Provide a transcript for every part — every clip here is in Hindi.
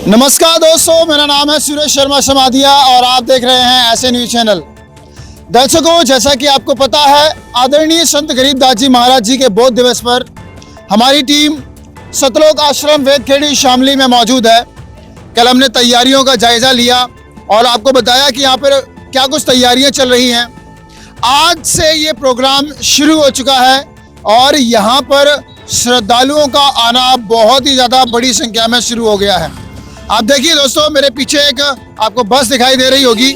नमस्कार दोस्तों, मेरा नाम है सुरेश शर्मा शमादिया और आप देख रहे हैं ऐसे न्यूज चैनल। दर्शकों, जैसा कि आपको पता है, आदरणीय संत गरीबदास जी महाराज जी के बोध दिवस पर हमारी टीम सतलोक आश्रम वेदखेड़ी शामली में मौजूद है। कल हमने तैयारियों का जायजा लिया और आपको बताया कि यहाँ पर क्या कुछ तैयारियाँ चल रही हैं। आज से ये प्रोग्राम शुरू हो चुका है और यहाँ पर श्रद्धालुओं का आना बहुत ही ज़्यादा बड़ी संख्या में शुरू हो गया है। आप देखिए दोस्तों, मेरे पीछे एक आपको बस दिखाई दे रही होगी।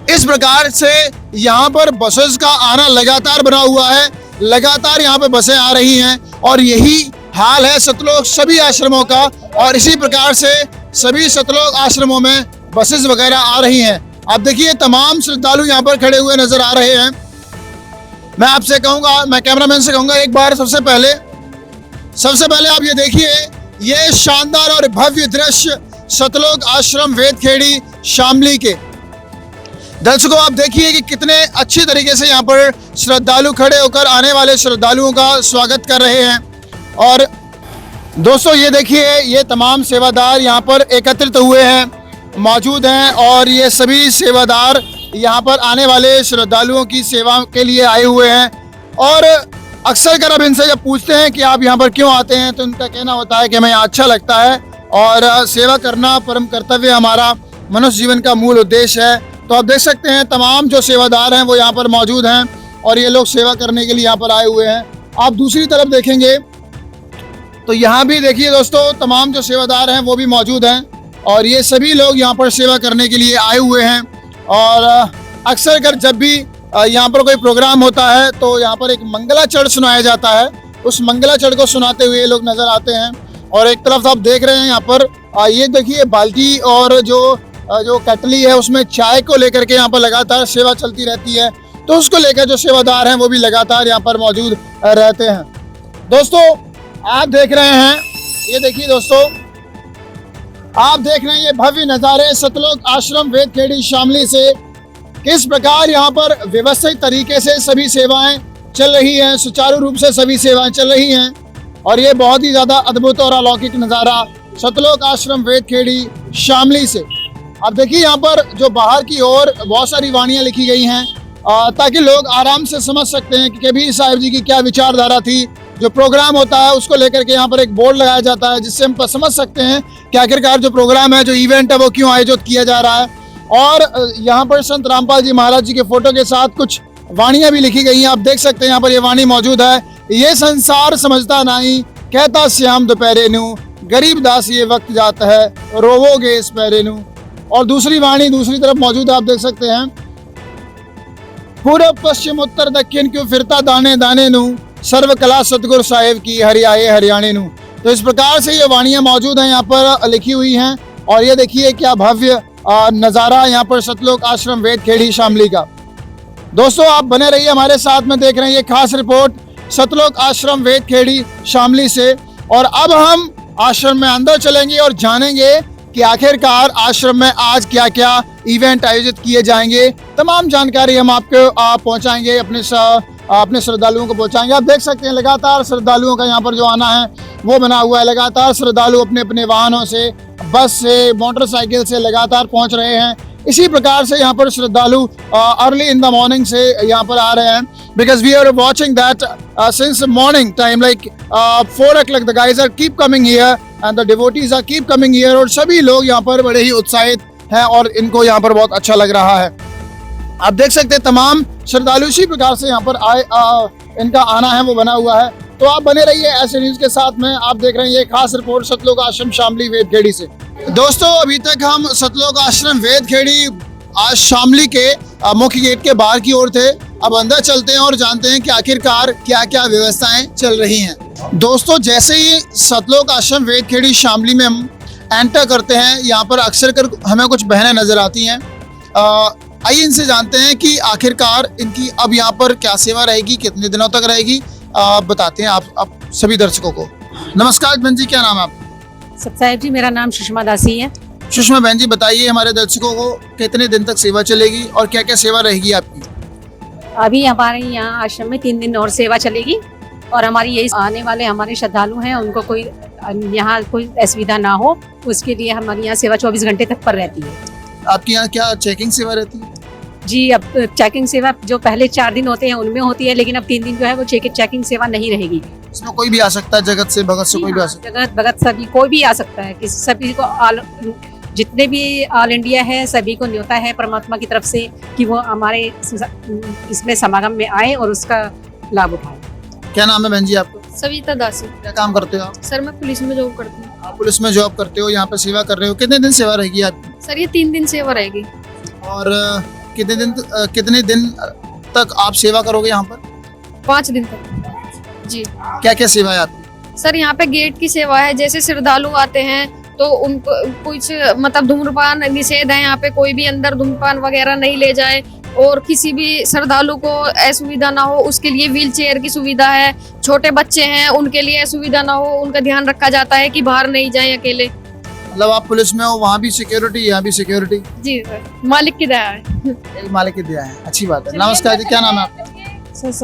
इस प्रकार से यहाँ पर बसेस का आना लगातार बना हुआ है, लगातार यहाँ पे बसें आ रही हैं और यही हाल है सतलोक सभी आश्रमों का। और इसी प्रकार से सभी सतलोक आश्रमों में बसेस वगैरह आ रही हैं। आप देखिए, तमाम श्रद्धालु यहाँ पर खड़े हुए नजर आ रहे हैं। मैं आपसे कहूँगा, मैं कैमरामैन से कहूँगा, एक बार सबसे पहले आप ये देखिए, ये शानदार और भव्य दृश्य सतलोक आश्रम वेदखेड़ी शामली के। दर्शकों, आप देखिए कि कितने अच्छी तरीके से यहाँ पर श्रद्धालु खड़े होकर आने वाले श्रद्धालुओं का स्वागत कर रहे हैं। और दोस्तों ये देखिए, ये तमाम सेवादार यहाँ पर एकत्रित हुए हैं, मौजूद हैं और ये सभी सेवादार यहाँ पर आने वाले श्रद्धालुओं की सेवा के लिए आए हुए हैं। और अक्सर कर अब इनसे जब पूछते हैं कि आप यहाँ पर क्यों आते हैं, तो उनका कहना होता है कि हमें यहाँ अच्छा लगता है और सेवा करना परम कर्तव्य हमारा मनुष्य जीवन का मूल उद्देश्य है। तो आप देख सकते हैं तमाम जो सेवादार हैं वो यहाँ पर मौजूद हैं और ये लोग सेवा करने के लिए यहाँ पर आए हुए हैं। आप दूसरी तरफ देखेंगे तो यहाँ भी देखिए दोस्तों, तमाम जो सेवादार हैं वो भी मौजूद हैं और ये सभी लोग यहाँ पर सेवा करने के लिए आए हुए हैं। और अक्सर कर जब भी यहाँ पर कोई प्रोग्राम होता है तो यहाँ पर एक मंगलाचरण सुनाया जाता है। उस मंगलाचरण को सुनाते हुए लोग नजर आते हैं। और एक तरफ आप देख रहे हैं यहाँ पर ये देखिए बाल्टी और जो कटली है उसमें चाय को लेकर के यहाँ पर लगातार सेवा चलती रहती है। तो उसको लेकर जो सेवादार हैं वो भी लगातार यहाँ पर मौजूद रहते हैं। दोस्तों आप देख रहे हैं, ये देखिए दोस्तों, आप देख रहे हैं ये भव्य नज़ारे सतलोक आश्रम वेदखेड़ी शामली से। किस प्रकार यहाँ पर व्यवस्थित तरीके से सभी सेवाएं चल रही हैं, सुचारू रूप से सभी सेवाएं चल रही हैं। और ये बहुत ही ज़्यादा अद्भुत और अलौकिक नज़ारा सतलोक आश्रम वेदखेड़ी शामली से। अब देखिए यहाँ पर जो बाहर की ओर बहुत सारी वाणियाँ लिखी गई हैं ताकि लोग आराम से समझ सकते हैं कि कबीर साहिब जी की क्या विचारधारा थी। जो प्रोग्राम होता है उसको लेकर के यहाँ पर एक बोर्ड लगाया जाता है जिससे हम समझ सकते हैं कि आखिरकार जो प्रोग्राम है, जो इवेंट है, वो क्यों आयोजित किया जा रहा है। और यहाँ पर संत रामपाल जी महाराज जी के फोटो के साथ कुछ वाणियाँ भी लिखी गई हैं। आप देख सकते हैं यहाँ पर ये वाणी मौजूद है। ये संसार समझता नहीं, कहता श्याम दोपहरे नू, गरीब दास ये वक्त जाता है, रोवोगे इस पहरे नू। और दूसरी वाणी दूसरी तरफ मौजूद है, आप देख सकते हैं, पूर्व पश्चिम उत्तर दक्षिण क्यों फिरता दाने दाने नू, सर्व कला सतगुरु साहेब की हरियाए हरियाणे नू। तो इस प्रकार से ये वाणियाँ मौजूद हैं, यहाँ पर लिखी हुई हैं। और ये देखिए क्या भव्य नज़ारा यहाँ पर सतलोक आश्रम वेदखेड़ी शामली का। दोस्तों आप बने रहिए हमारे साथ में, देख रहे हैं ये खास रिपोर्ट सतलोक आश्रम वेदखेड़ी शामली से। और अब हम आश्रम में अंदर चलेंगे और जानेंगे कि आखिरकार आश्रम में आज क्या क्या इवेंट आयोजित किए जाएंगे। तमाम जानकारी हम आपको पहुंचाएंगे, अपने श्रद्धालुओं को पहुंचाएंगे। आप देख सकते हैं लगातार श्रद्धालुओं का यहाँ पर जो आना है वो बना हुआ है। लगातार श्रद्धालु अपने अपने वाहनों से, बस से, मोटरसाइकिल से लगातार पहुंच रहे हैं। इसी प्रकार से यहाँ पर श्रद्धालु अर्ली इन द मॉर्निंग से यहाँ पर आ रहे हैं, because we are watching that since morning time like 4 o'clock the guys are keep coming here and the devotees are keep coming here. और सभी लोग यहाँ पर बड़े ही उत्साहित हैं और इनको यहाँ पर बहुत अच्छा लग रहा है। आप देख सकते हैं तमाम श्रद्धालु इसी प्रकार से यहाँ पर आए इनका आना है वो बना हुआ है। तो आप बने रहिए ऐसे न्यूज के साथ में। आप देख रहे हैं ये खास रिपोर्ट सतलोक आश्रम शामली वेदखेड़ी से। दोस्तों अभी तक हम सतलोक आश्रम वेदखेड़ी आज शामली के मुख्य गेट के बाहर की ओर थे। अब अंदर चलते हैं और जानते हैं कि आखिरकार क्या क्या व्यवस्थाएं चल रही हैं। दोस्तों जैसे ही सतलोक आश्रम वेदखेड़ी शामली में हम एंटर करते हैं, यहाँ पर अक्सर कर हमें कुछ बहनें नजर आती हैं। आइए इनसे जानते हैं कि आखिरकार इनकी अब यहाँ पर क्या सेवा रहेगी, कितने दिनों तक रहेगी, बताते हैं आप सभी दर्शकों को। नमस्कार बहन जी, क्या नाम है आपका? सतसाहिब जी, मेरा नाम सुषमा दासी है। सुषमा बहन जी बताइए हमारे दर्शकों को कितने दिन तक सेवा चलेगी और क्या क्या सेवा रहेगी आपकी? अभी हमारे यहाँ आश्रम में 3 दिन और सेवा चलेगी और हमारी यही आने वाले हमारे श्रद्धालु हैं उनको कोई यहाँ कोई असुविधा ना हो, उसके लिए हमारी यहाँ सेवा 24 घंटे तक पर रहती है। आपके यहाँ क्या चेकिंग सेवा रहती है? जी, अब चेकिंग सेवा जो पहले 4 दिन होते हैं उनमें होती है, लेकिन अब 3 दिन जो है वो चेकिंग सेवा नहीं रहेगी। इसमें कोई भी आ सकता है, जगत से भगत से कोई भी आ सकता जगत भगत सभी कोई भी आ सकता है, किसी सभी को जितने भी ऑल इंडिया है सभी को न्योता है परमात्मा की तरफ से कि वो हमारे इसमें समागम में आए और उसका लाभ उठाए। है। क्या नाम है बहन जी आपका? सविता दासी। क्या काम करते हो आप? सर मैं पुलिस में जॉब करती हूँ। आप पुलिस में जॉब करते हो, यहाँ पे सेवा कर रहे हो, कितने दिन सेवा रहेगी आपकी? सर ये 3 दिन सेवा रहेगी। और कितने दिन तक आप सेवा करोगे यहाँ पर? 5 दिन तक। जी क्या क्या सेवा है आपकी? सर यहाँ पे गेट की सेवा है, जैसे श्रद्धालु आते हैं तो उनको कुछ मतलब धूम्रपान निषेध है, यहाँ पे कोई भी अंदर धूम्रपान वगैरह नहीं ले जाए, और किसी भी श्रद्धालु को असुविधा ना हो उसके लिए व्हील चेयर की सुविधा है। छोटे बच्चे हैं उनके लिए असुविधा ना हो, उनका ध्यान रखा जाता है कि बाहर नहीं जाएं अकेले। मतलब आप पुलिस में हो, वहाँ भी सिक्योरिटी, यहाँ भी सिक्योरिटी? जी सर, मालिक की दया है। मालिक की दया है, अच्छी बात है। नमस्कार जी, क्या नाम है आपका?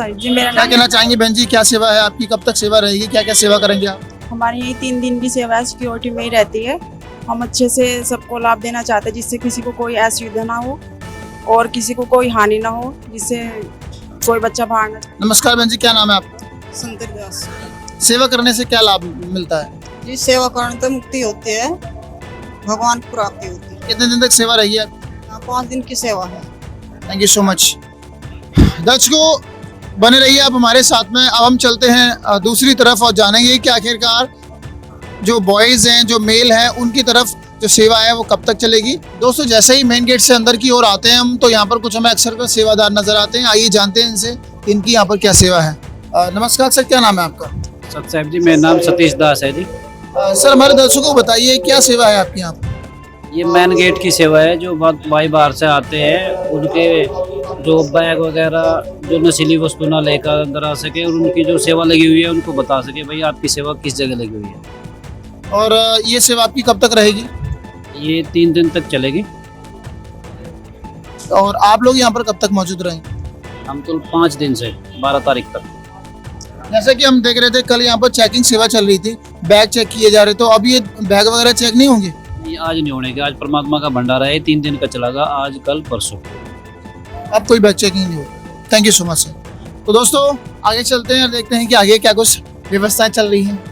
जी मेरा क्या कहना चाहेंगे बहन जी, क्या सेवा है आपकी, कब तक सेवा रहेगी, क्या क्या सेवा करेंगे आप? हमारी यही 3 दिन की सेवा है, सिक्योरिटी में ही रहती है। हम अच्छे से सबको लाभ देना चाहते हैं जिससे किसी को कोई असुविधा ना हो और किसी को कोई हानि ना हो, जिससे कोई बच्चा बाहर ना। नमस्कार बहन जी, क्या नाम है आपका? सुंदर दास। सेवा करने से क्या लाभ मिलता है? जी सेवा करने तो मुक्ति होती है, भगवान की प्राप्ति होती है। कितने दिन तक सेवा रहेगी आप? 5 दिन की सेवा है। Thank you so much. दर्शकों बने रहिए आप हमारे साथ में। अब हम चलते हैं दूसरी तरफ और जानेंगे कि आखिरकार जो बॉयज हैं, जो मेल हैं, उनकी तरफ जो सेवा है वो कब तक चलेगी। दोस्तों जैसे ही मेन गेट से अंदर की ओर आते हैं हम, तो यहाँ पर कुछ हमें अक्सर सेवादार नजर आते हैं। आइए जानते हैं इनसे इनकी यहाँ पर क्या सेवा है। नमस्कार सर, क्या नाम है आपका? सत साहब जी, मेरा नाम सतीश दास है जी। सर हमारे दर्शकों को बताइए क्या सेवा है आपकी यहाँ पर? ये मेन गेट की सेवा है, जो भाई बाहर से आते हैं उनके जो बैग वगैरह जो नशीली वस्तु ना लेकर अंदर आ सके, और उनकी जो सेवा लगी हुई है उनको बता सके भाई आपकी सेवा किस जगह लगी हुई है। और ये सेवा आपकी कब तक रहेगी? ये 3 दिन तक चलेगी। और आप लोग यहाँ पर कब तक मौजूद रहेंगे? हम तो 5 दिन से 12 तारीख तक। जैसे कि हम देख रहे थे कल यहाँ पर चेकिंग सेवा चल रही थी, बैग चेक किए जा रहे, तो अब ये बैग वगैरह चेक नहीं होंगे? ये आज नहीं होने के, आज परमात्मा का भंडारा है, 3 दिन का चलेगा, आज कल परसों। अब कोई बैग चेकिंग नहीं होगा। Thank you so much sir. तो दोस्तों आगे चलते हैं और देखते हैं कि आगे क्या कुछ व्यवस्थाएं चल रही हैं।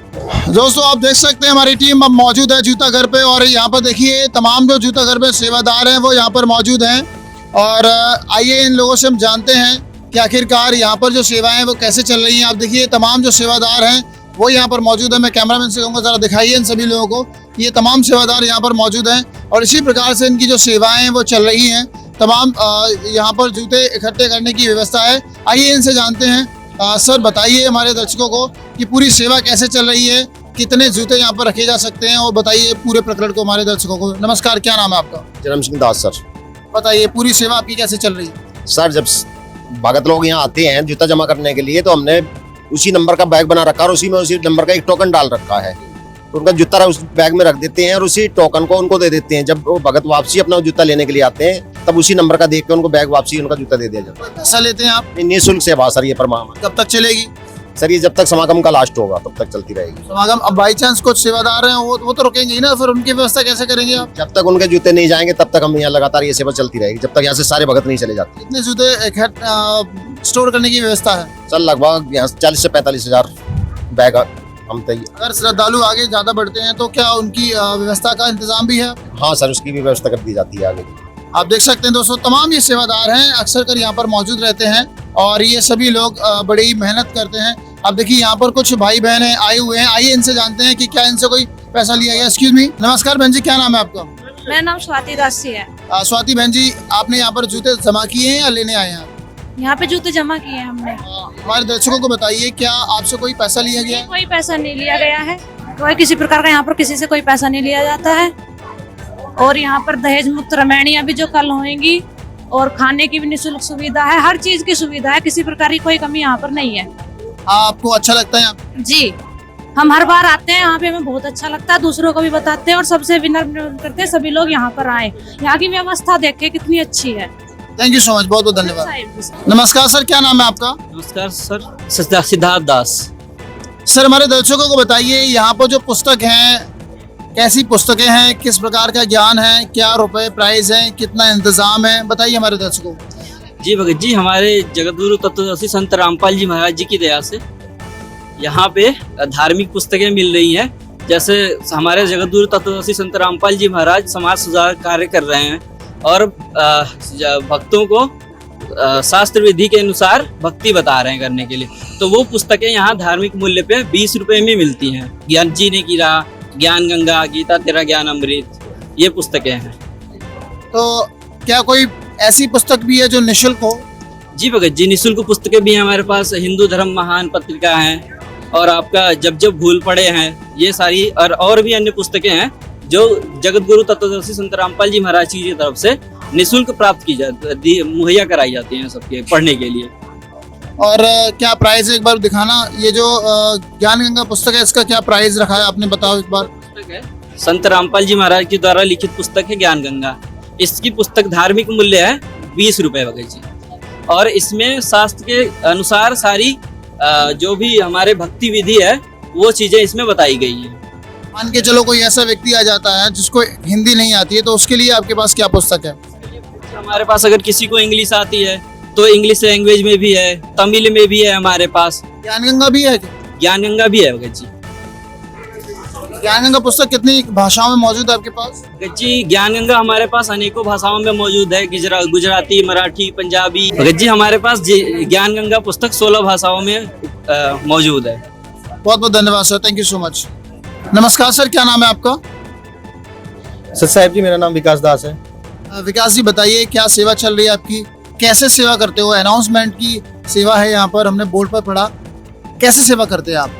दोस्तों आप देख सकते हैं हमारी टीम अब मौजूद है जूता घर पे, और यहाँ पर देखिए तमाम जो जूता घर पे सेवादार हैं वो यहाँ पर मौजूद हैं। और आइए इन लोगों से हम जानते हैं कि आखिरकार यहाँ पर जो सेवाएं हैं वो कैसे चल रही हैं। आप देखिए तमाम जो सेवादार हैं वो यहाँ पर मौजूद है। मैं कैमरामैन से कहूँगा जरा दिखाइए इन सभी लोगों को, ये तमाम सेवादार यहाँ पर मौजूद हैं और इसी प्रकार से इनकी जो सेवाएं हैं वो चल रही हैं। तमाम यहाँ पर जूते इकट्ठे करने की व्यवस्था है। आइए इनसे जानते हैं। सर बताइए हमारे दर्शकों को कि पूरी सेवा कैसे चल रही है, कितने जूते यहाँ पर रखे जा सकते हैं, और बताइए पूरे प्रकरण को हमारे दर्शकों को। नमस्कार, क्या नाम है आपका? जन्म सिंह दास सर। बताइए पूरी सेवा आपकी कैसे चल रही है? सर जब भगत लोग यहाँ आते हैं जूता जमा करने के लिए, तो हमने उसी नंबर का बैग बना रखा और उसी में उसी नंबर का एक टोकन डाल रखा है। तो उनका जूता उस बैग में रख देते हैं और उसी टोकन को उनको दे देते हैं। जब वो भगत वापसी अपना जूता लेने के लिए आते हैं तब उसी नंबर का देख के उनको बैग वापसी उनका जूता दे दिया जाता है। पैसा लेते हैं आप? निःशुल्क सेवा सर ये परमात्मा। कब तक चलेगी सर ये जब तक समागम का लास्ट होगा तब तक चलती रहेगी समागम। अब बाई चांस कुछ सेवादार हैं वो तो रुकेंगे ही ना, फिर उनकी व्यवस्था कैसे करेंगे आप? जब तक उनके जूते नहीं जाएंगे तब तक हम यहाँ लगातार ये सेवा चलती रहेगी, जब तक यहाँ से सारे भगत नहीं चले जाते। कितने जूते स्टोर करने की व्यवस्था है? सर लगभग यहाँ 40 से 45 हजार बैग हम तैयार। अगर श्रद्धालु आगे ज्यादा बढ़ते हैं तो क्या उनकी व्यवस्था का इंतजाम भी है? हाँ सर उसकी भी व्यवस्था कर दी जाती है आगे। आप देख सकते हैं दोस्तों तमाम ये सेवादार हैं, अक्सर कर यहाँ पर मौजूद रहते हैं और ये सभी लोग बड़ी ही मेहनत करते हैं। अब देखिए यहाँ पर कुछ भाई बहन आए हुए हैं, आइए इनसे जानते हैं कि क्या इनसे कोई पैसा लिया गया। एक्सक्यूज मी, नमस्कार बहन जी, क्या नाम है आपका? मेरा नाम स्वाति दासी है। स्वाति बहन जी, आपने यहाँ पर जूते जमा किए हैं या लेने आए हैं? यहाँ पे जूते जमा किए हैं हमने। हमारे दर्शकों को बताइए क्या आपसे कोई पैसा लिया गया है? कोई पैसा नहीं लिया गया है, कोई किसी प्रकार का यहाँ पर किसी से कोई पैसा नहीं लिया जाता है। और यहाँ पर दहेज मुक्त रमैनियाँ भी जो कल होंगी और खाने की भी निःशुल्क सुविधा है, हर चीज की सुविधा है, किसी प्रकार की कोई कमी यहाँ पर नहीं है। आपको अच्छा लगता है? जी हम हर बार आते हैं यहाँ पे, हमें बहुत अच्छा लगता है, दूसरों को भी बताते हैं और सबसे विनम्र करते हैं सभी लोग यहाँ पर आए, यहाँ की व्यवस्था देखे कितनी अच्छी है। थैंक यू सो मच, बहुत बहुत धन्यवाद। नमस्कार सर, क्या नाम है आपका? नमस्कार सर, सिद्धार्थ दास। सर हमारे दर्शकों को बताइए यहाँ पर जो पुस्तक हैं कैसी पुस्तकें हैं, किस प्रकार का ज्ञान है, क्या रुपए प्राइस है, कितना इंतजाम है, बताइए हमारे दर्शकों को। जी भगत जी, हमारे जगतगुरु तत्वदर्शी संत रामपाल जी महाराज जी की दया से यहाँ पे धार्मिक पुस्तकें मिल रही हैं। जैसे हमारे जगतगुरु तत्वदर्शी संत रामपाल जी महाराज समाज सुधार कार्य कर रहे हैं और भक्तों को शास्त्र विधि के अनुसार भक्ति बता रहे हैं करने के लिए। तो वो पुस्तकें यहाँ धार्मिक मूल्य पे 20 रुपए में मिलती हैं। ज्ञान जीने की राह, ज्ञान गंगा, गीता तेरा ज्ञान अमृत, ये पुस्तकें हैं। तो क्या कोई ऐसी पुस्तक भी है जो निःशुल्क हो? जी भगत जी, निःशुल्क पुस्तकें भी हैं हमारे पास। हिंदू धर्म महान पत्रिका है और आपका जब जब भूल पड़े हैं, ये सारी और भी अन्य पुस्तकें हैं जो जगतगुरु तत्वदर्शी संत रामपाल जी महाराज जी की तरफ से निःशुल्क प्राप्त की जाती, मुहैया कराई जाती हैं सबके पढ़ने के लिए। और क्या प्राइस है एक बार दिखाना। ये जो ज्ञान गंगा पुस्तक है इसका क्या प्राइस रखा है आपने, बताओ एक बार। पुस्तक है संत रामपाल जी महाराज के द्वारा लिखित पुस्तक है ज्ञान गंगा। इसकी पुस्तक धार्मिक मूल्य है 20 रुपए भगत जी। और इसमें शास्त्र के अनुसार सारी जो भी हमारे भक्ति विधि है वो चीजें इसमें बताई गई है। मान के चलो कोई ऐसा व्यक्ति आ जाता है जिसको हिंदी नहीं आती है, तो उसके लिए आपके पास क्या पुस्तक है? हमारे पास अगर किसी को इंग्लिश आती है तो इंग्लिश लैंग्वेज में भी है, तमिल में भी है हमारे पास। ज्ञान गंगा भी है क्या? ज्ञान गंगा भी है भगत जी। ज्ञान गंगा पुस्तक कितनी भाषाओं में मौजूद है आपके पास? भगत जी, ज्ञान गंगा हमारे पास अनेकों भाषाओं में मौजूद है। गुजराती, मराठी, पंजाबी। भगत जी हमारे पास ज्ञान गंगा पुस्तक 16 भाषाओं में मौजूद है। बहुत बहुत धन्यवाद sir, thank you so much. नमस्कार सर, क्या नाम है आपका? सर साहब जी, मेरा नाम विकास दास है। विकास जी बताइए क्या सेवा चल रही है आपकी, कैसे सेवा करते हो? अनाउंसमेंट की सेवा है यहाँ पर, हमने बोर्ड पर पढ़ा, कैसे सेवा करते हैं आप?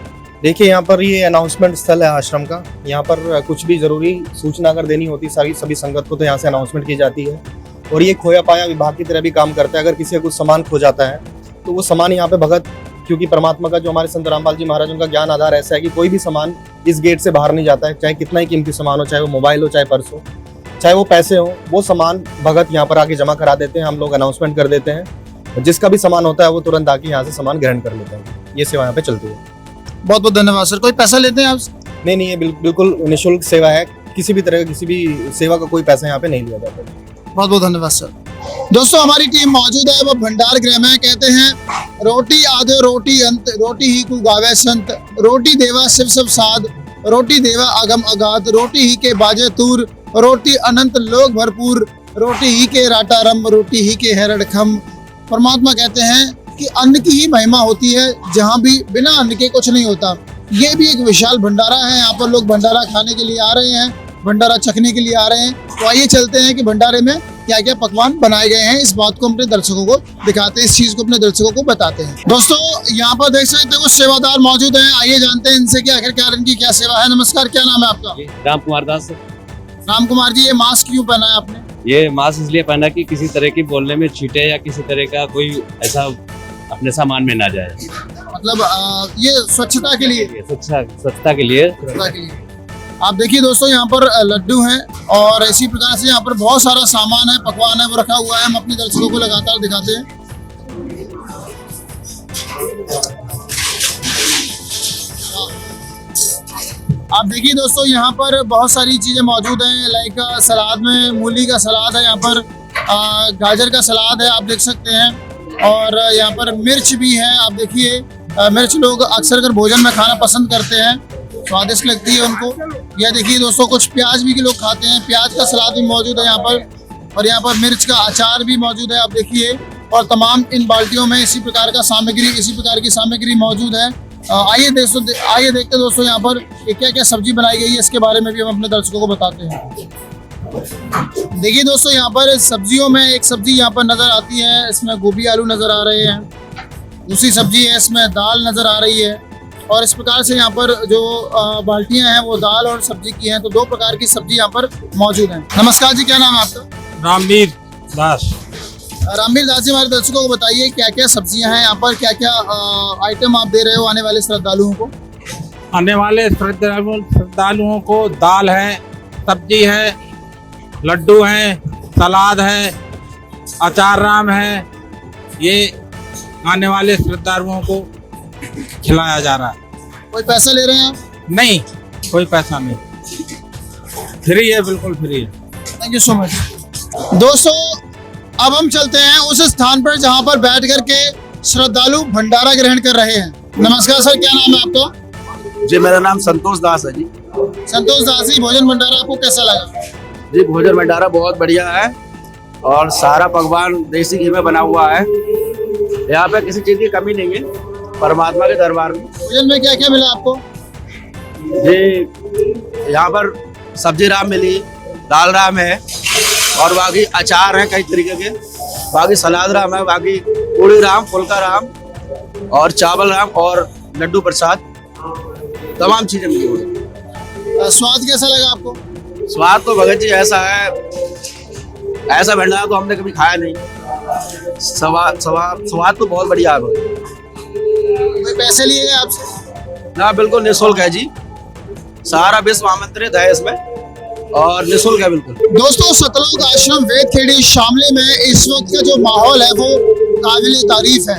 देखिए, यहाँ पर ये अनाउंसमेंट स्थल है आश्रम का। यहाँ पर कुछ भी जरूरी सूचना अगर देनी होती सभी संगत को तो यहाँ से अनाउंसमेंट की जाती है। और ये खोया पाया विभाग की तरह भी काम करता है। अगर किसी का कुछ सामान खो जाता है तो वो सामान यहाँ पे भगत, क्योंकि परमात्मा का जो हमारे संत रामपाल जी महाराज उनका ज्ञान आधार ऐसा है कि कोई भी सामान इस गेट से बाहर नहीं जाता है। चाहे कितना ही कीमती सामान हो, चाहे वो मोबाइल हो, चाहे पर्स हो, चाहे वो पैसे हो, वो सामान भगत यहाँ पर आके जमा करा देते हैं। हम लोग अनाउंसमेंट कर देते हैं। जिसका भी सामान होता है वो तुरंत आके यहाँ से सामान ग्रहण कर लेते हैं। ये सेवा यहाँ पे चलती है। बहुत बहुत धन्यवाद सर। कोई पैसा लेते हैं आप? नहीं, ये बिल्कुल निःशुल्क सेवा है। किसी भी तरह किसी भी सेवा का कोई पैसा यहाँ पे नहीं लिया जाता। बहुत बहुत धन्यवाद सर। दोस्तों हमारी टीम मौजूद है, वो भंडार गृह में। कहते हैं रोटी आधे रोटी अंत, रोटी ही को गावे संत, रोटी देवा शिव सब साध, रोटी देवा अगम अगाध, रोटी ही के बाजे तूर, रोटी अनंत लोग भरपूर, रोटी ही के राटा रम, रोटी ही के हेरड़ खम। परमात्मा कहते हैं कि अन्न की ही महिमा होती है, जहाँ भी बिना अन्न के कुछ नहीं होता। ये भी एक विशाल भंडारा है। यहाँ पर लोग भंडारा खाने के लिए आ रहे हैं, भंडारा चखने के लिए आ रहे हैं। तो आइए चलते हैं कि भंडारे में क्या क्या पकवान बनाए गए हैं। इस बात को अपने दर्शकों को दिखाते हैं, इस चीज को अपने दर्शकों को बताते हैं। दोस्तों यहाँ पर देख सकते हो कुछ सेवादार मौजूद हैं। आइए जानते हैं इनसे कि आखिरकार इनकी क्या सेवा है। नमस्कार, क्या नाम है आपका? राम कुमार दास। राम कुमार जी, ये मास्क क्यों पहना है आपने? ये मास्क इसलिए पहना कि किसी तरह की बोलने में छींटे या किसी तरह का कोई ऐसा अपने सामान में ना जाए। मतलब ये स्वच्छता के लिए? स्वच्छता के लिए। आप देखिए दोस्तों यहाँ पर लड्डू हैं और इसी प्रकार से यहाँ पर बहुत सारा सामान है, पकवान है, वो रखा हुआ है। हम अपने दर्शकों को लगातार दिखाते हैं। आप देखिए दोस्तों यहाँ पर बहुत सारी चीजें मौजूद हैं। लाइक सलाद में मूली का सलाद है, यहाँ पर गाजर का सलाद है, आप देख सकते हैं। और यहाँ पर मिर्च भी है। आप देखिए मिर्च लोग अक्सर कर भोजन में खाना पसंद करते हैं, स्वादिष्ट लगती है उनको। यह देखिए दोस्तों कुछ प्याज भी के लोग खाते हैं, प्याज का सलाद भी मौजूद है यहाँ पर। और यहाँ पर मिर्च का अचार भी मौजूद है, आप देखिए। और तमाम इन बाल्टियों में इसी प्रकार की सामग्री मौजूद है। आइए देखते दोस्तों यहाँ पर क्या क्या सब्जी बनाई गई है, इसके बारे में भी हम अपने दर्शकों को बताते हैं। देखिए दोस्तों यहाँ पर सब्जियों में एक सब्जी यहाँ पर नजर आती है, इसमें गोभी आलू नजर आ रहे हैं। दूसरी सब्जी है, इसमें दाल नजर आ रही है। और इस प्रकार से यहाँ पर जो बाल्टियां हैं वो दाल और सब्जी की हैं। तो दो प्रकार की सब्जी यहाँ पर मौजूद हैं। नमस्कार जी, क्या नाम है आपका? रामवीर दास। रामवीर दास जी, हमारे दर्शकों को बताइए क्या क्या सब्जियां हैं यहाँ पर, क्या क्या आइटम आप दे रहे हो आने वाले श्रद्धालुओं को? आने वाले श्रद्धालुओं को दाल है, सब्जी है, लड्डू है, सलाद है, अचार राम है। ये आने वाले श्रद्धालुओं को खिलाया जा रहा है। कोई पैसा ले रहे हैं आप? नहीं, कोई पैसा नहीं, फ्री है, बिल्कुल फ्री है। Thank you so much. दोस्तों, अब हम चलते हैं उस स्थान पर जहां पर बैठ कर के श्रद्धालु भंडारा ग्रहण कर रहे हैं। नमस्कार सर, क्या नाम है आपका? जी, मेरा नाम संतोष दास है जी। संतोष दास जी, भोजन भंडारा आपको कैसा लगा? जी, भोजन भंडारा बहुत बढ़िया है और सारा पकवान देसी घी में बना हुआ है। यहाँ पे किसी चीज की कमी नहीं है परमात्मा के दरबार में। भोजन में क्या क्या मिला आपको? जी, यहाँ पर सब्जी राम मिली, दाल राम है और बाकी अचार है कई तरीके के, बाकी सलाद राम है, बाकी पूड़ी राम, फुल्का राम और चावल राम और लड्डू प्रसाद, तमाम चीजें मिली हुई। स्वाद कैसा लगा आपको? स्वाद तो भगत जी ऐसा है, ऐसा भंडारा तो हमने कभी खाया नहीं। स्वाद तो बहुत बढ़िया है। कोई पैसे लिए गए आपसे? ना, बिल्कुल निःशुल्क है जी, सारा विश्व आमंत्रित है इसमें और निःशुल्क है बिल्कुल। दोस्तों, सतलोक आश्रम वेदखेड़ी शामली में इस वक्त का जो माहौल है वो काबिल तारीफ है।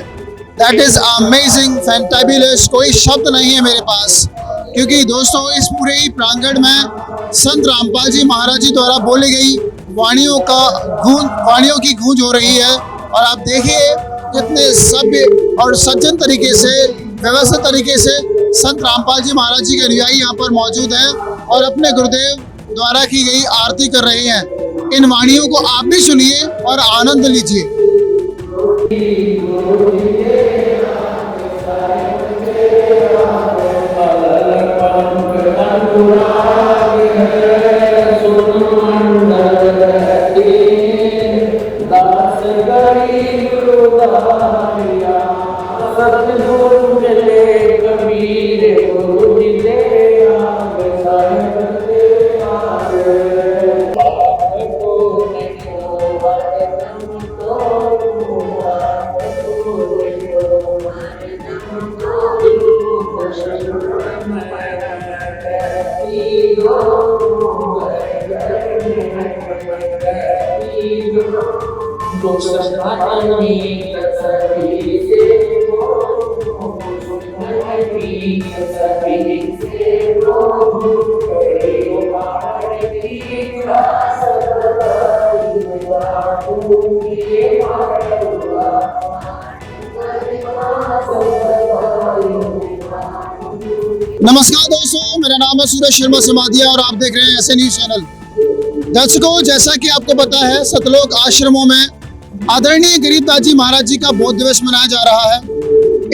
दैट इज अमेजिंग, फैंटाबुलस, कोई शब्द नहीं है मेरे पास, क्योंकि दोस्तों इस पूरे ही प्रांगण में संत रामपाल जी महाराज जी द्वारा बोली गई वाणियों की गूंज हो रही है। और आप देखिए कितने सभ्य और सज्जन तरीके से, व्यवस्थित तरीके से संत रामपाल जी महाराज जी के अनुयायी यहाँ पर मौजूद हैं और अपने गुरुदेव द्वारा की गई आरती कर रहे हैं। इन वाणियों को आप भी सुनिए और आनंद लीजिए। नमस्कार दोस्तों, मेरा नाम है सूरज शर्मा समाधिया और आप देख रहे हैं ऐसे न्यूज चैनल। दर्शकों, जैसा कि आपको पता है, सतलोक आश्रमों में आदरणीय गरीबदास जी महाराज जी का बोध दिवस मनाया जा रहा है।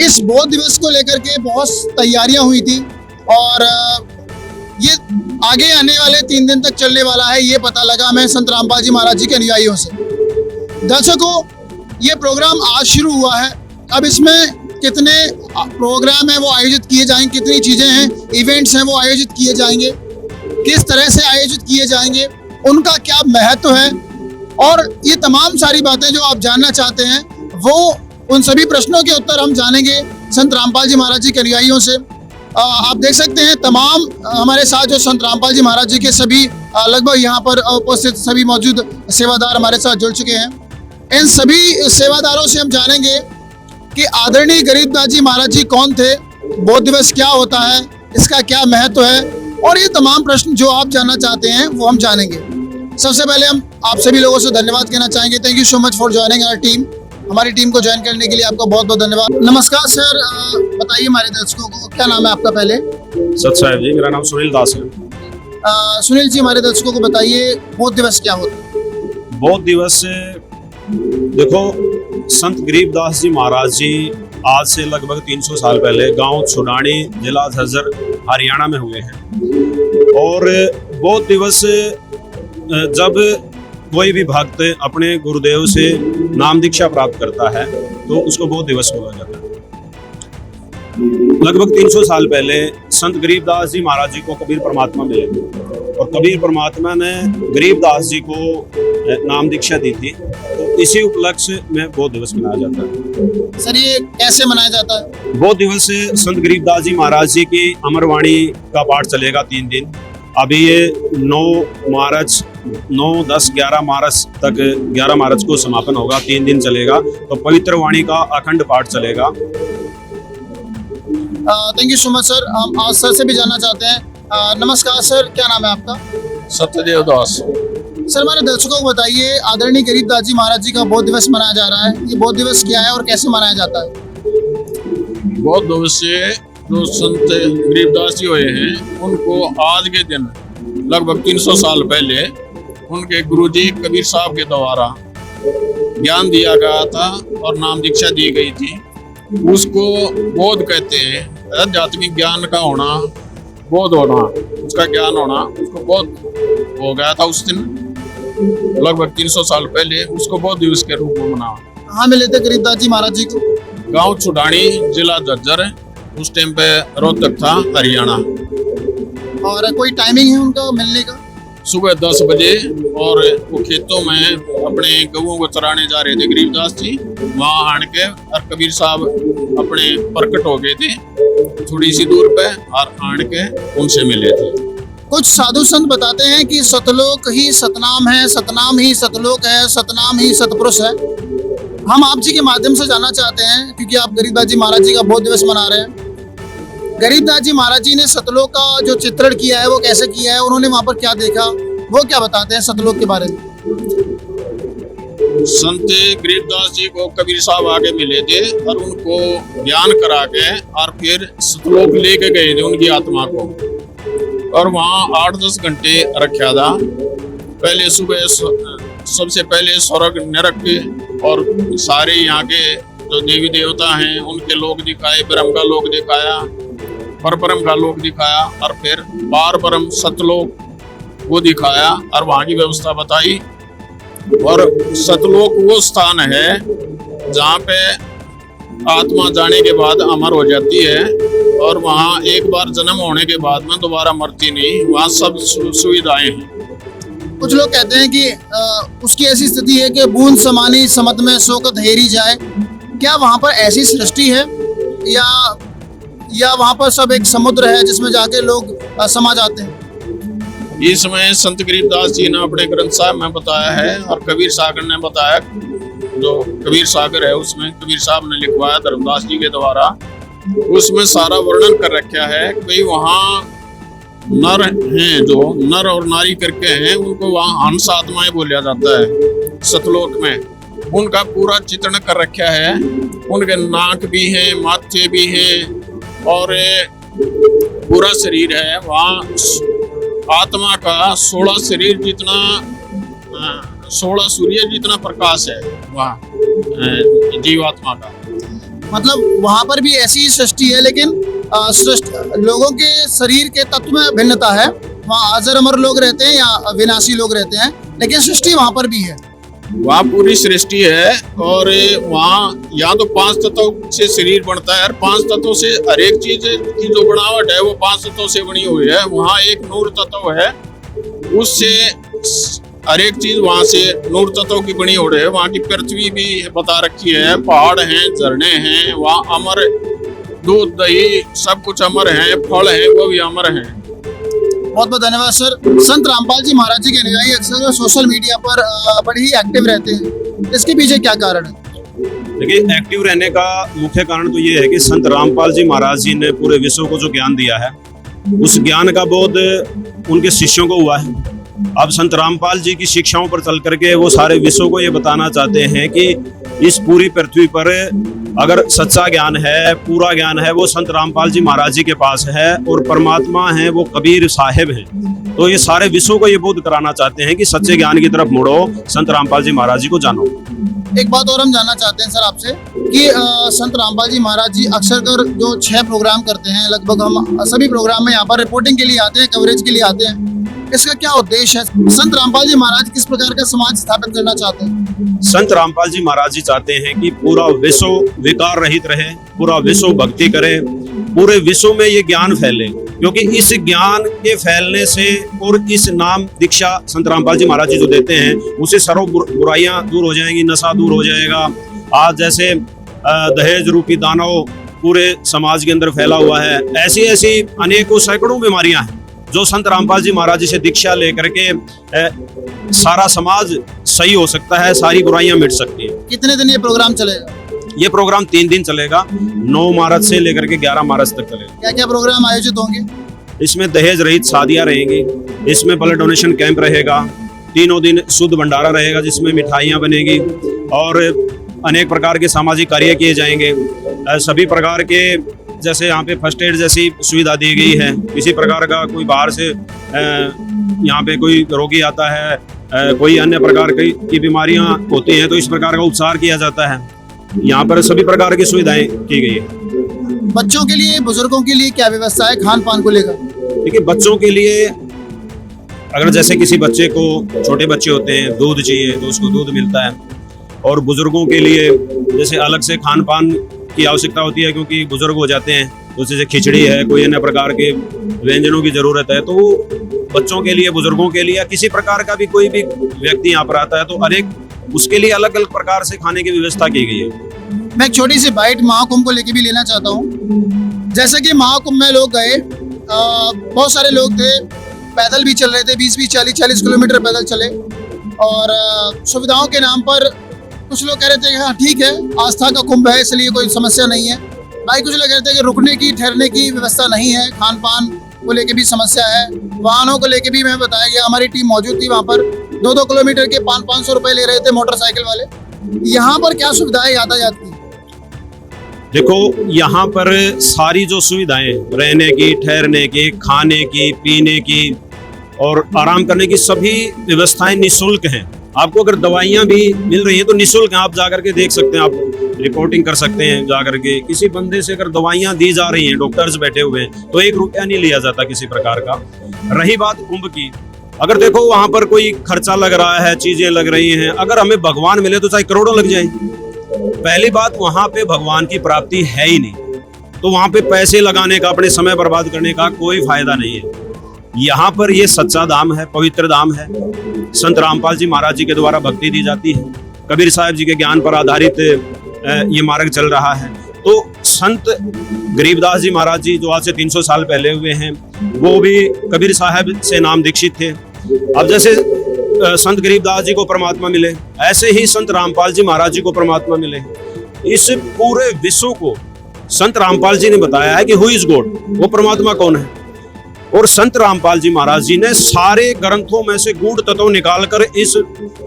इस बोध दिवस को लेकर के बहुत तैयारियां हुई थी और ये आगे आने वाले 3 दिन तक चलने वाला है, ये पता लगा हमें संत रामपाल जी महाराज जी के अनुयायियों से। दर्शकों, ये प्रोग्राम आज शुरू हुआ है। अब इसमें कितने प्रोग्राम हैं वो आयोजित किए जाएंगे, कितनी चीज़ें हैं, इवेंट्स हैं वो आयोजित किए जाएंगे, किस तरह से आयोजित किए जाएंगे, उनका क्या महत्व है, और ये तमाम सारी बातें जो आप जानना चाहते हैं वो उन सभी प्रश्नों के उत्तर हम जानेंगे संत रामपाल जी महाराज जी के अनुयायियों से। आप देख सकते हैं तमाम हमारे साथ जो संत रामपाल जी महाराज जी के सभी लगभग यहाँ पर उपस्थित सभी मौजूद सेवादार हमारे साथ जुड़ चुके हैं। इन सभी सेवादारों से हम जानेंगे कि आदरणीय गरीबदास जी महाराज जी कौन थे, बोध दिवस क्या होता है, इसका क्या महत्व है, और ये तमाम प्रश्न जो आप जानना चाहते हैं वो हम जानेंगे। सबसे पहले हम आप सभी लोगों से धन्यवाद कहना चाहेंगे। Thank you so much for joining our team. हमारी टीम को ज्वाइन करने के लिए आपको बहुत बहुत धन्यवाद। नमस्कार सर, बताइए हमारे दर्शकों को क्या नाम है आपका? पहले सत साहिब जी, मेरा नाम सुनील दास है। सुनील जी, हमारे दर्शकों को बताइए बोध दिवस क्या होता है? बोध दिवस देखो, संत गरीबदास जी महाराज जी आज से लगभग 300 साल पहले गांव छुडानी, जिला झज्जर, हरियाणा में हुए हैं। और बोध दिवस जब कोई भी भक्त अपने गुरुदेव से नाम दीक्षा प्राप्त करता है तो उसको बोध दिवस बोला जाता है। लगभग 300 साल पहले संत गरीबदास जी महाराज जी को कबीर परमात्मा मिले और कबीर परमात्मा ने गरीबदास जी को नाम दीक्षा दी थी, तो इसी उपलक्ष्य में बोध दिवस मनाया जाता है। सर, ये कैसे मनाया जाता है? बोध दिवस संत गरीबदास जी महाराज जी की अमरवाणी का पाठ चलेगा 3 दिन। अभी ये 9 मार्च 9, 10, 11 मार्च तक, 11 मार्च को समापन होगा, 3 दिन चलेगा। तो पवित्र वाणी का अखंड पाठ चलेगा। Thank you so much sir. हम आज सर से भी जानना चाहते हैं। नमस्कार सर, क्या नाम है आपका? सत्यदेव दास। सर हमारे दर्शकों को बताइए, आदरणीय गरीबदास जी महाराज जी का बौद्ध दिवस मनाया जा रहा है। ये बौद्ध दिवस क्या है और कैसे मनाया जाता है? बौद्ध दिवस से जो संत गरीबदास जी हुए हैं, उनको आज के दिन लगभग 300 साल पहले उनके गुरुजी कबीर साहब के द्वारा ज्ञान दिया गया था और नाम दीक्षा दी गई थी। उसको बोध कहते हैं। आध्यात्मिक ज्ञान का होना, बोध होना, उसका ज्ञान होना, उसको बोध हो गया था उस दिन लगभग 300 साल पहले। उसको बौद्ध दिवस के रूप में मना। कहाँ मिले थे गरीबदास जी महाराज जी को? गांव छुडानी, जिला झज्जर, उस टाइम पे रोहतक था, हरियाणा। और कोई टाइमिंग है उनका मिलने का? सुबह 10 बजे, और वो खेतों में अपने गऊओं को चराने जा रहे थे गरीबदास जी। वहाँ आन के और कबीर साहब अपने प्रकट हो गए थे थोड़ी सी दूर पे, और आन के उनसे मिले थे। कुछ साधु संत बताते हैं कि सतलोक ही सतनाम है, सतनाम ही सतलोक है, सतनाम ही सतपुरुष है। हम आप जी के माध्यम से जानना चाहते हैं, क्योंकि आप गरीबदास जी महाराज जी का बौद्ध दिवस मना रहे हैं। गरीबदास जी महाराज जी ने सतलोक का जो चित्रण किया है वो कैसे किया है, उन्होंने वहां पर क्या देखा, वो क्या बताते हैं सतलोक के बारे में? संत गरीबदास जी को कबीर साहब आगे मिले थे और उनको ज्ञान करा के और फिर सतलोक लेके गए थे उनकी आत्मा को, और वहाँ 8-10 घंटे रखा था। पहले सुबह सबसे पहले स्वर्ग नरक और सारे यहाँ के जो देवी देवता हैं उनके लोक दिखाए, ब्रह्म का लोक दिखाया, परब्रह्म का लोक दिखाया, और फिर पार ब्रह्म सतलोक वो दिखाया और वहाँ की व्यवस्था बताई। और सतलोक वो स्थान है जहाँ पे आत्मा जाने के बाद अमर हो जाती है, और वहाँ एक बार जन्म होने के बाद में दोबारा मरती नहीं। वहाँ सब सुविधाएं हैं। कुछ लोग कहते हैं कि उसकी ऐसी स्थिति है कि बूंद समानी समत में शोकत हेरी जाए। क्या वहाँ पर ऐसी सृष्टि है, या वहाँ पर सब एक समुद्र है जिसमें जाके लोग समा जाते हैं? इसमें संत गरीबदास जी ने अपने ग्रंथ साहब में बताया है, और कबीर सागर ने बताया, जो कबीर सागर है उसमें कबीर साहब ने लिखवाया धर्मदास जी के द्वारा। उसमें सारा वर्णन कर रखा है कि वहाँ नर हैं, जो नर और नारी करके हैं, उनको वहाँ हंस आत्माएं बोला जाता है सतलोक में। उनका पूरा चित्रण कर रखा है। उनके नाक भी हैं, माथे भी हैं, और पूरा शरीर है। वहाँ आत्मा का 16 शरीर जितना, 16 सूर्य जितना प्रकाश है वहाँ जीवात्मा का। मतलब वहाँ पर भी ऐसी सृष्टि है, लेकिन लोगों के शरीर के तत्व में भिन्नता है। वहाँ अजर अमर लोग रहते हैं या विनाशी लोग रहते हैं, लेकिन सृष्टि वहाँ पर भी है। वहाँ पूरी सृष्टि है, और वहाँ यहाँ तो 5 तत्वों से शरीर बनता है, और 5 तत्वों से हर एक चीज की जो बनावट है वो 5 तत्वों से बनी हुई है। वहाँ एक नूर तत्व है, उससे हर एक चीज वहाँ से नूर तत्व की बनी हुई है। वहाँ की पृथ्वी भी बता रखी है, पहाड़ हैं, झरने हैं, वहाँ अमर दूध दही सब कुछ अमर है, फल है वो भी अमर है। बहुत बहुत धन्यवाद सर। संत रामपाल जी महाराज जी के अनुयायी अक्सर सोशल मीडिया पर बड़े ही एक्टिव रहते हैं, इसके पीछे क्या कारण है? देखिए, एक्टिव रहने का मुख्य कारण तो ये है कि संत रामपाल जी महाराज जी ने पूरे विश्व को जो ज्ञान दिया है, उस ज्ञान का बोध उनके शिष्यों को हुआ है। अब संत रामपाल जी की शिक्षाओं पर चल करके वो सारे विश्व को ये बताना चाहते हैं कि इस पूरी पृथ्वी पर अगर सच्चा ज्ञान है, पूरा ज्ञान है, वो संत रामपाल जी महाराज जी के पास है, और परमात्मा है वो कबीर साहिब हैं। तो ये सारे विश्व को ये बोध कराना चाहते हैं कि सच्चे ज्ञान की तरफ मुड़ो, संत रामपाल जी महाराज जी को जानो। एक बात और हम जानना चाहते हैं सर आपसे कि संत रामपाल जी महाराज जी अक्सर कर जो 6 प्रोग्राम करते हैं, लगभग हम सभी प्रोग्राम में यहाँ पर रिपोर्टिंग के लिए आते हैं, कवरेज के लिए आते हैं। इसका क्या उद्देश्य है? संत रामपाल जी महाराज किस प्रकार का समाज स्थापित करना चाहते हैं? संत रामपाल जी महाराज जी चाहते हैं कि पूरा विश्व विकार रहित रहे, पूरा विश्व भक्ति करे, पूरे विश्व में ये ज्ञान फैले, क्योंकि इस ज्ञान के फैलने से और इस नाम दीक्षा संत रामपाल जी महाराज जी जो देते हैं, उससे सर्व बुराइयां दूर हो जाएंगी, नशा दूर हो जाएगा। आज जैसे दहेज रूपी दानव पूरे समाज के अंदर फैला हुआ है, ऐसी ऐसी अनेकों सैकड़ों बीमारियां हैं जो संत रामपाल जी महाराज जी से दीक्षा लेकर के सारा समाज सही हो सकता है, सारी बुराइयां मिट सकती हैं। कितने दिन ये प्रोग्राम चलेगा? ये प्रोग्राम 3 दिन चलेगा, 9 मार्च से लेकर के 11 मार्च तक चलेगा। क्या क्या प्रोग्राम आयोजित होंगे? इसमें दहेज रहित शादियां रहेंगी, इसमें ब्लड डोनेशन कैंप रहेगा, तीनों दिन शुद्ध भंडारा रहेगा जिसमें मिठाइयाँ बनेगी और अनेक प्रकार के सामाजिक कार्य किए जाएंगे। सभी प्रकार के जैसे यहाँ पे फर्स्ट एड जैसी सुविधा दी गई है। किसी प्रकार का कोई बाहर से यहाँ पे कोई रोगी आता है, कोई अन्य प्रकार की बीमारियाँ होती हैं तो इस प्रकार का उपचार किया जाता है। यहाँ पर सभी प्रकार की सुविधाएं की गई है। बच्चों के लिए, बुजुर्गों के लिए क्या व्यवस्था है खान पान को लेकर? देखिए, बच्चों के लिए अगर जैसे किसी बच्चे को, छोटे बच्चे होते हैं, दूध चाहिए तो उसको दूध मिलता है, और बुजुर्गों के लिए जैसे अलग से खान पान की आवश्यकता होती है क्योंकि बुजुर्ग हो जाते हैं तो जैसे खिचड़ी है, कोई अन्य प्रकार के व्यंजनों की जरूरत है, तो वो बच्चों के लिए, बुजुर्गों के लिए या किसी प्रकार का भी कोई भी व्यक्ति यहाँ पर आता है तो अनेक उसके लिए अलग अलग प्रकार से खाने की व्यवस्था की गई है। मैं एक छोटी सी बाइट महाकुंभ को लेके भी लेना चाहता हूँ। जैसे कि महाकुंभ में लोग गए, बहुत सारे लोग थे, पैदल भी चल रहे थे, 20-20, 40-40 किलोमीटर पैदल चले, और सुविधाओं के नाम पर कुछ लोग कह रहे थे कि हाँ ठीक है, आस्था का कुंभ है इसलिए कोई समस्या नहीं है। भाई कुछ लोग कह रहे थे कि रुकने की, ठहरने की व्यवस्था नहीं है, खान पान को लेके भी समस्या है, वाहनों को लेके भी मैं बताया गया। हमारी टीम मौजूद थी वहाँ पर, 2-2 किलोमीटर के 500-500 रुपए ले रहे थे मोटरसाइकिल वाले। यहाँ पर क्या सुविधाएं यातायात की? देखो, यहाँ पर सारी जो सुविधाएं रहने की, ठहरने की, खाने की, पीने की और आराम करने की सभी व्यवस्थाएं निःशुल्क हैं। आपको अगर दवाइयाँ भी मिल रही हैं तो निःशुल्क हैं, आप जाकर के देख सकते हैं, आप रिपोर्टिंग कर सकते हैं जाकर के। किसी बंदे से अगर दवाइयाँ दी जा रही हैं, डॉक्टर्स बैठे हुए हैं, तो 1 रुपया नहीं लिया जाता किसी प्रकार का। रही बात कुंभ की, अगर देखो वहाँ पर कोई खर्चा लग रहा है, चीजें लग रही हैं, अगर हमें भगवान मिले तो चाहे करोड़ों लग जाए। पहली बात, वहाँ पे भगवान की प्राप्ति है ही नहीं, तो वहाँ पे पैसे लगाने का, अपने समय बर्बाद करने का कोई फायदा नहीं है। यहाँ पर ये सच्चा धाम है, पवित्र धाम है। संत रामपाल जी महाराज जी के द्वारा भक्ति दी जाती है, कबीर साहब जी के ज्ञान पर आधारित ये मार्ग चल रहा है। तो संत गरीबदास जी महाराज जी जो आज से 300 साल पहले हुए हैं, वो भी कबीर साहब से नाम दीक्षित थे। अब जैसे संत गरीबदास जी को परमात्मा मिले, ऐसे ही संत रामपाल जी महाराज जी को परमात्मा मिले। इस पूरे विश्व को संत रामपाल जी ने बताया है कि हु इज गॉड, वो परमात्मा कौन है। और संत रामपाल जी महाराज जी ने सारे ग्रंथों में से गूढ़ तत्व निकालकर इस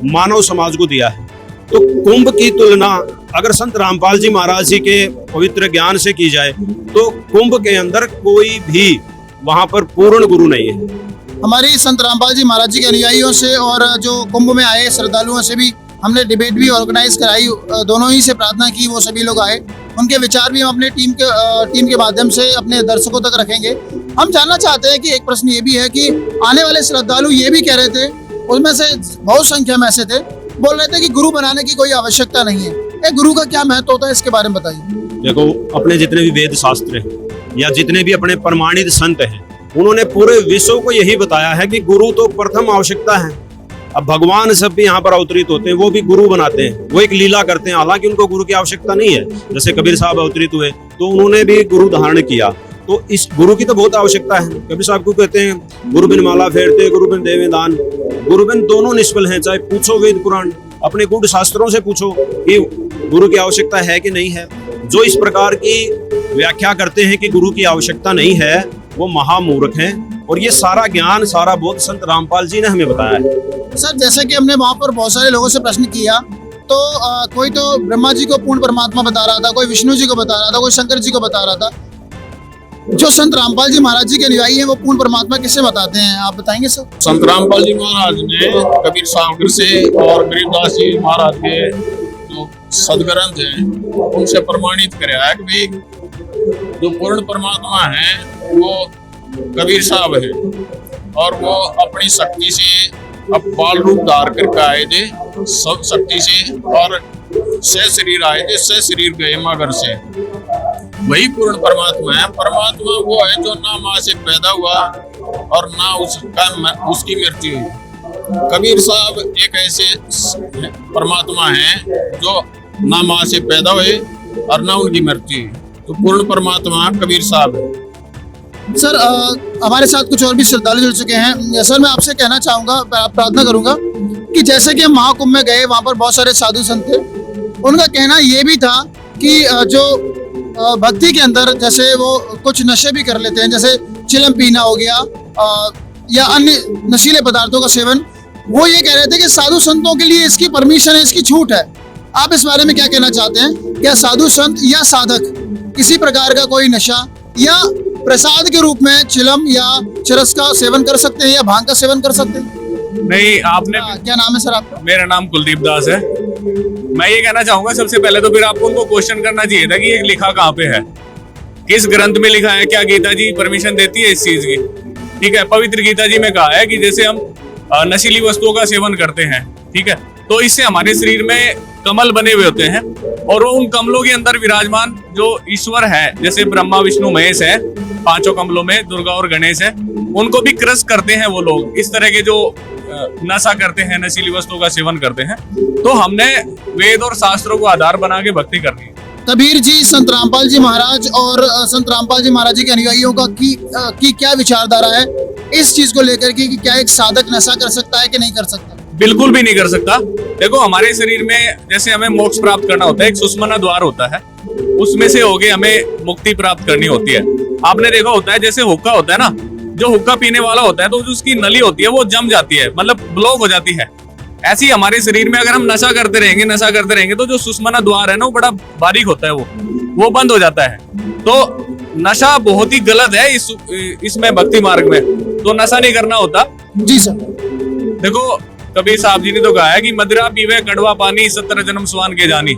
मानव समाज को दिया है। तो कुंभ की तुलना अगर संत रामपाल जी महाराज जी के पवित्र ज्ञान से की जाए तो कुंभ के अंदर कोई भी वहां पर पूर्ण गुरु नहीं है। हमारी संत रामपाल जी महाराज जी के अनुयायियों से और जो कुंभ में आए श्रद्धालुओं से भी हमने डिबेट भी ऑर्गेनाइज कराई, दोनों ही से प्रार्थना की वो सभी लोग आए। उनके विचार भी हम अपने टीम के माध्यम से अपने दर्शकों तक रखेंगे। हम जानना चाहते हैं कि एक प्रश्न ये भी है कि आने वाले श्रद्धालु ये भी कह रहे थे, उनमें से बहुत संख्या में ऐसे थे, बोल रहे थे कि गुरु बनाने की कोई आवश्यकता नहीं है। गुरु का क्या महत्व होता है, इसके बारे में बताइए। देखो, अपने जितने भी वेद शास्त्र हैं या जितने भी अपने प्रमाणित संत हैं, उन्होंने पूरे विश्व को यही बताया है कि गुरु तो प्रथम आवश्यकता है। अब भगवान सब भी यहाँ पर अवतरित होते हैं, वो भी गुरु बनाते हैं, वो एक लीला करते हैं, हालांकि उनको गुरु की आवश्यकता नहीं है। जैसे कबीर साहब अवतरित हुए तो उन्होंने भी गुरु धारण किया, तो इस गुरु की तो बहुत आवश्यकता है। कबीर साहब को कहते हैं गुरु बिन माला फेरते, गुरु बिन देवे दान। गुरु बिन दोनों निष्फल हैं, चाहे पूछो वेद पुराण, अपने गूढ़ शास्त्रों से पूछो कि गुरु की आवश्यकता है कि नहीं है। जो इस प्रकार की व्याख्या करते हैं कि गुरु की आवश्यकता नहीं है, वो महामूर्ख हैं। और ये सारा ज्ञान, सारा बोध संत रामपाल जी ने हमें बताया है। सर, जैसे कि हमने वहाँ पर बहुत सारे लोगों से प्रश्न किया, तो कोई तो ब्रह्मा जी को पूर्ण परमात्मा बता रहा था, कोई विष्णु जी को बता रहा था, कोई शंकर जी को बता रहा था। जो संत रामपाल जी महाराज जी के अनुयायी हैं, वो पूर्ण परमात्मा किससे बताते हैं, आप बताएंगे सर? संत रामपाल जी महाराज ने कबीर सागर से और गरीबदास जी महाराज के जो सदग्रंथ हैं उनसे प्रमाणित कराया है कि भाई जो पूर्ण परमात्मा है वो कबीर साहब है, और वो अपनी शक्ति से अब बाल रूप धार करके आए थे, सब शक्ति से, और से शरीर आए थे, से शरीर गए मगर से। वही पूर्ण परमात्मा है। परमात्मा वो है जो ना माँ से पैदा हुआ और ना उसकी मृत्यु हुई। कबीर साहब एक ऐसे परमात्मा हैं जो ना माँ से पैदा हुए और ना उनकी मृत्यु हुई। तो पूर्ण परमात्मा कबीर साहब है। सर, हमारे साथ कुछ और भी श्रद्धालु जुड़ चुके हैं। सर, मैं आपसे कहना चाहूँगा, प्रार्थना करूँगा कि जैसे कि हम महाकुंभ में गए, वहाँ पर बहुत सारे साधु संत थे, उनका कहना ये भी था कि जो भक्ति के अंदर जैसे वो कुछ नशे भी कर लेते हैं, जैसे चिलम पीना हो गया या अन्य नशीले पदार्थों का सेवन, वो ये कह रहे थे कि साधु संतों के लिए इसकी परमिशन है, इसकी छूट है। आप इस बारे में क्या कहना चाहते हैं? क्या साधु संत या साधक किसी प्रकार का कोई नशा या प्रसाद के रूप में चिलम या चरस का सेवन कर सकते हैं या भांग का सेवन कर सकते हैं? नहीं, आपने क्या नाम है सर आपका? मेरा नाम कुलदीप दास है। मैं ये कहना चाहूंगा सबसे पहले तो फिर आपको उनको क्वेश्चन करना चाहिए था कि ये लिखा कहाँ पे है, किस ग्रंथ में लिखा है, क्या गीता जी परमिशन देती है इस चीज की? ठीक है, पवित्र गीता जी में कहा है कि जैसे हम नशीली वस्तुओं का सेवन करते हैं, ठीक है, तो इससे हमारे शरीर में कमल बने हुए होते हैं और वो उन कमलों के अंदर विराजमान जो ईश्वर है, जैसे ब्रह्मा विष्णु महेश है, पांचों कमलों में दुर्गा और गणेश है, उनको भी क्रश करते हैं वो लोग। इस तरह के जो नशा करते हैं, नशीली वस्तुओं का सेवन करते हैं, तो हमने वेद और शास्त्रों को आधार बना के भक्ति करनी है। कबीर जी, संत रामपाल जी महाराज और संत रामपाल जी महाराज जी के अनुयायियों का की क्या विचारधारा है इस चीज को लेकर कि क्या एक साधक नशा कर सकता है कि नहीं कर सकता? बिल्कुल भी नहीं कर सकता। देखो, हमारे शरीर में जैसे हमें मोक्ष प्राप्त करना होता है, एक सुषुम्ना द्वार होता है, उसमें से होके हमें मुक्ति प्राप्त करनी होती है। आपने देखा होता है जैसे हुक्का होता है ना, जो हुक्का पीने वाला होता है तो उसकी नली होती है वो जम जाती है, मतलब ब्लॉक हो जाती है। ऐसे ही हमारे शरीर में अगर हम नशा करते रहेंगे तो जो सुषुम्ना द्वार है ना, वो बड़ा बारीक होता है, वो बंद हो जाता है। तो नशा बहुत ही गलत है इसमें भक्ति मार्ग में, तो नशा नहीं करना होता। जी सर। देखो, कबीर साहब जी ने तो कहा है कि मदिरा पीवे कड़वा पानी, 17 जन्म स्वान के जानी।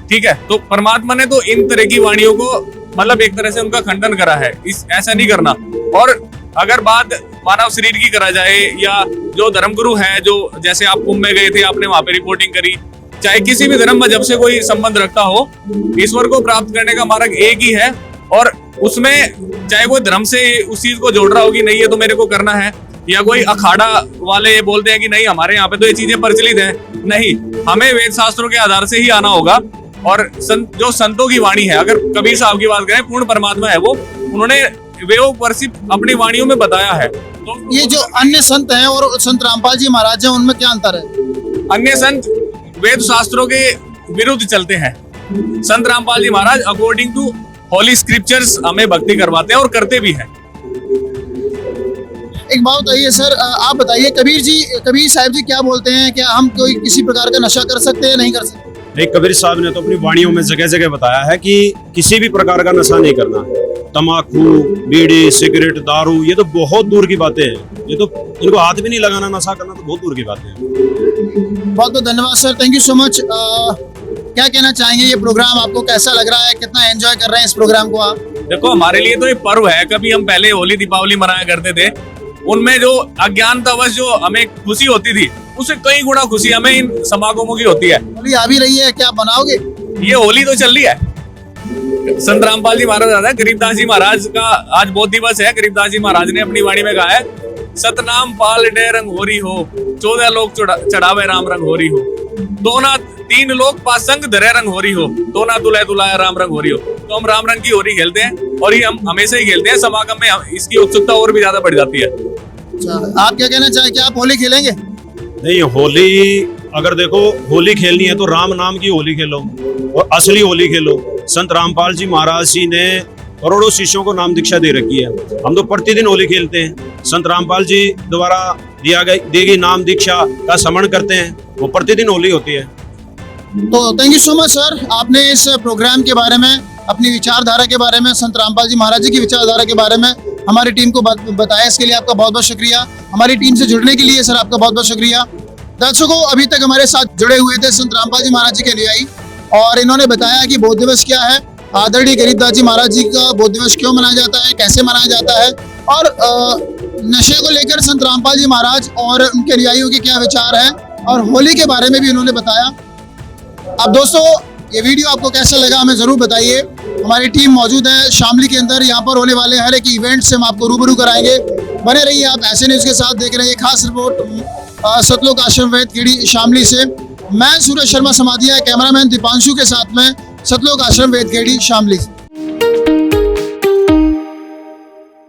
ठीक है, तो परमात्मा ने तो इन तरह की वाणियों को मतलब एक तरह से उनका खंडन करा है, ऐसा नहीं करना। और अगर बात मानव शरीर की करा जाए या जो धर्मगुरु है, जो जैसे आप कुंभ में गए थे, आपने वहां पे रिपोर्टिंग करी, चाहे किसी भी धर्म मजहब से कोई संबंध रखता हो, ईश्वर को प्राप्त करने का मार्ग एक ही है। और उसमें चाहे कोई धर्म से उस चीज को जोड़ रहा हो कि नहीं ये तो मेरे को करना है, या कोई अखाड़ा वाले ये बोलते हैं कि नहीं हमारे यहाँ पे तो ये चीजें प्रचलित हैं, नहीं, हमें वेद शास्त्रों के आधार से ही आना होगा। और जो संतों की वाणी है, अगर कबीर साहब की बात करें, पूर्ण परमात्मा है वो, उन्होंने वेदोपर्षी अपनी वाणियों में बताया है। तो ये जो अन्य संत हैं और संत रामपाल जी महाराज हैं, उनमें क्या अंतर है? अन्य संत वेद शास्त्रों के विरुद्ध चलते हैं, संत रामपाल जी महाराज अकॉर्डिंग टू होली स्क्रिप्चर्स हमें भक्ति करवाते हैं और करते भी हैं। एक बात बताइए सर, आप बताइए कबीर साहब जी क्या बोलते हैं? क्या हम कोई किसी प्रकार का नशा कर सकते हैं, नहीं कर सकते? नहीं, कबीर साहब ने तो अपनी वाणियों में जगह जगह बताया है कि किसी भी प्रकार का नशा नहीं करना। तम्बाकू, बीड़ी, सिगरेट, दारू, ये तो बहुत दूर की बातें हैं, ये तो इनको हाथ भी नहीं लगाना, नशा करना तो बहुत दूर की बातें हैं। बहुत बहुत धन्यवाद sir, thank you so much. क्या कहना चाहेंगे, ये प्रोग्राम आपको कैसा लग रहा है, कितना एंजॉय कर रहे हैं इस प्रोग्राम को आप? देखो, हमारे लिए तो ये पर्व है। कभी हम पहले होली दीपावली मनाया करते थे, उनमें जो अज्ञानतावश जो हमें खुशी होती थी, उससे कई गुना खुशी हमें इन समागमों की होती है। होली आ भी रही है, क्या बनाओगे? ये होली तो चल रही है। संत रामपाल जी महाराज आता है, गरीबदास जी महाराज का आज बहुत दिवस है। गरीबदास जी महाराज ने अपनी वाणी में कहा है, सतनाम पाल डे रंग होरी हो, 14 लोग चढ़ावे राम रंग होरी हो, दो ना 3 लोग पासंग धरे रंग होरी हो, दो ना तुलाए तुलाया राम रंग होरी हो। तो हम राम रंग की होरी खेलते हैं और ये हम हमेशा ही खेलते हैं। समागम में इसकी उत्सुकता और भी ज्यादा बढ़ जाती है। आप क्या कहना चाहें, क्या आप होली खेलेंगे? नहीं, होली अगर देखो होली खेलनी है तो राम नाम की होली खेलो और असली होली खेलो। संत रामपाल जी महाराज जी ने करोड़ों शिष्यों को नाम दीक्षा दे रखी है। हम तो प्रतिदिन होली खेलते हैं। संत रामपाल जी द्वारा दी गई नाम दीक्षा का स्मरण करते हैं, वो प्रतिदिन होली होती है। तो thank you so much sir, आपने इस प्रोग्राम के बारे में, अपनी विचारधारा के बारे में, संत रामपाल जी महाराज जी की विचारधारा के बारे में हमारी टीम को बताया। इसके लिए आपका बहुत बहुत शुक्रिया। हमारी टीम से जुड़ने के लिए सर आपका बहुत बहुत शुक्रिया। दर्शकों, अभी तक हमारे साथ जुड़े हुए थे संत रामपाल जी महाराज जी के अनुयायी, और इन्होंने बताया कि बौद्ध दिवस क्या है, आदरणीय गरीबदास जी महाराज जी का बौद्ध दिवस क्यों मनाया जाता है, कैसे मनाया जाता है, और नशे को लेकर संत रामपाल जी महाराज और उनके अनुयायियों के क्या विचार हैं, और होली के बारे में भी उन्होंने बताया। अब दोस्तों, ये वीडियो आपको कैसा लगा हमें ज़रूर बताइए। हमारी टीम मौजूद है शामली के अंदर, यहाँ पर होने वाले हर एक इवेंट से हम आपको रूबरू कराएंगे। बने रहिए आप ऐसे न्यूज़ के साथ, देख रहे हैं ये खास रिपोर्ट सतलोक आश्रम वैद खेड़ी शामली से। मैं सूरज शर्मा समाधिया, कैमरामैन दीपांशु के साथ में, सतलोक आश्रम वैद खेड़ी शामली।